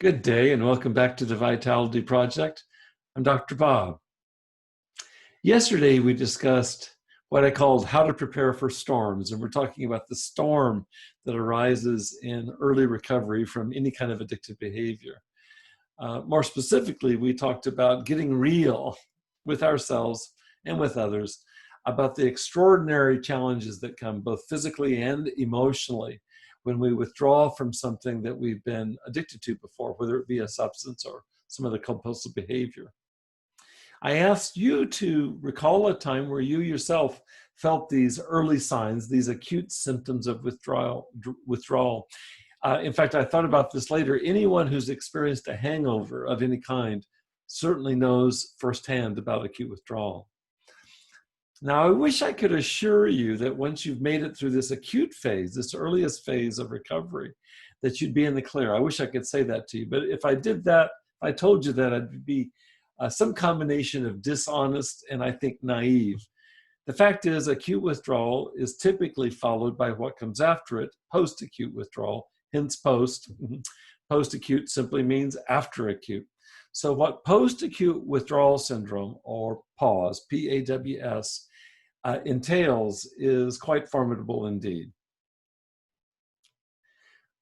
Good day and welcome back to the Vitality Project. I'm Dr. Bob. Yesterday we discussed what I called how to prepare for storms, and we're talking about the storm that arises in early recovery from any kind of addictive behavior. More specifically, we talked about getting real with ourselves and with others about the extraordinary challenges that come both physically and emotionally when we withdraw from something that we've been addicted to before, whether it be a substance or some other compulsive behavior. I asked you to recall a time where you yourself felt these early signs, these acute symptoms of withdrawal. In fact, I thought about this later. Anyone who's experienced a hangover of any kind certainly knows firsthand about acute withdrawal. Now, I wish I could assure you that once you've made it through this acute phase, this earliest phase of recovery, that you'd be in the clear. I wish I could say that to you. But if I did that, if I told you that, I'd be some combination of dishonest and I think naive. The fact is, acute withdrawal is typically followed by what comes after it, post-acute withdrawal, hence post. Post-acute simply means after acute. So what post-acute withdrawal syndrome, or PAWS, P-A-W-S, entails is quite formidable indeed.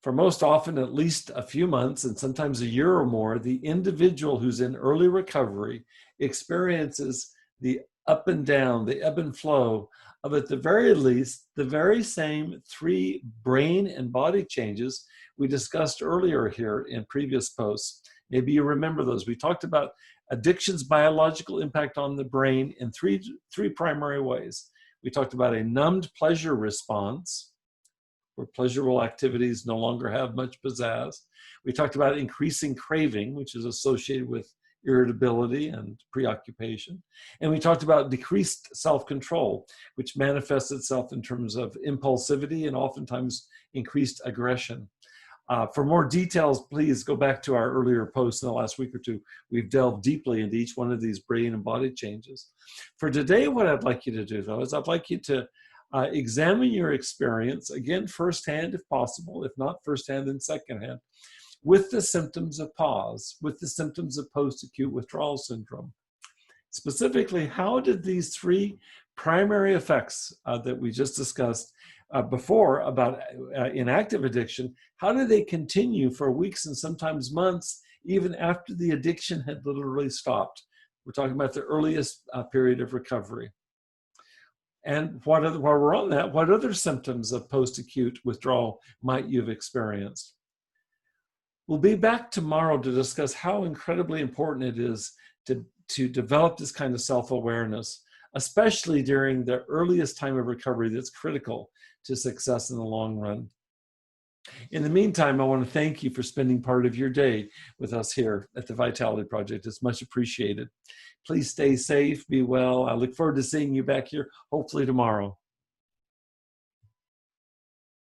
For most often, at least a few months and sometimes a year or more, the individual who's in early recovery experiences the up and down, the ebb and flow of, at the very least, the very same three brain and body changes we discussed earlier here in previous posts. Maybe you remember those. We talked about addiction's biological impact on the brain in three primary ways. We talked about a numbed pleasure response, where pleasurable activities no longer have much pizzazz. We talked about increasing craving, which is associated with irritability and preoccupation. And we talked about decreased self-control, which manifests itself in terms of impulsivity and oftentimes increased aggression. For more details, please go back to our earlier posts in the last week or two. We've delved deeply into each one of these brain and body changes. For today, what I'd like you to do, though, is I'd like you to examine your experience, again, firsthand if possible, if not firsthand, then secondhand, with the symptoms of PAWS, with the symptoms of post-acute withdrawal syndrome. Specifically, how did these three primary effects that we just discussed before about inactive addiction, how do they continue for weeks and sometimes months, even after the addiction had literally stopped? We're talking about the earliest period of recovery. And while we're on that, what other symptoms of post-acute withdrawal might you have experienced? We'll be back tomorrow to discuss how incredibly important it is to develop this kind of self-awareness, especially during the earliest time of recovery that's critical to success in the long run. In the meantime, I want to thank you for spending part of your day with us here at the Vitality Project. It's much appreciated. Please stay safe, be well. I look forward to seeing you back here, hopefully tomorrow.